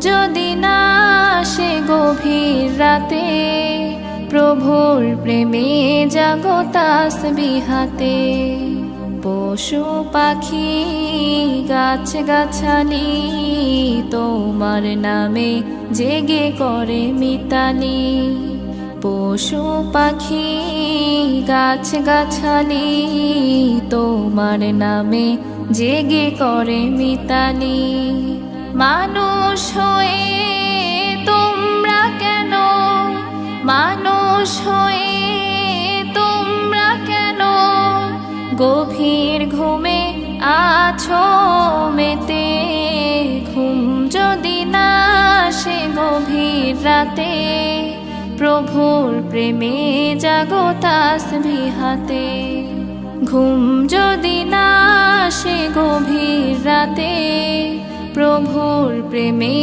যদি না আসে গভীর রাতে, প্রভুর প্রেমে জাগো তাসবিহাতে। পশু পাখি গাছ গাছালি তোমার নামে জেগে করে মিতালি। পশু পাখি গাছ গাছালি তোমার নামে জেগে করে মিতালি। মানুষ হয়ে তোমরা কেন, মানুষ হয়ে তোমরা কেন গভীর ঘুমে আছো মেতে। ঘুম যদি না আসে গভীর রাতে, প্রভুর প্রেমে জাগো তাসবিহাতে। ঘুম যদি না আসে গভীর রাতে, প্রভুর প্রেমে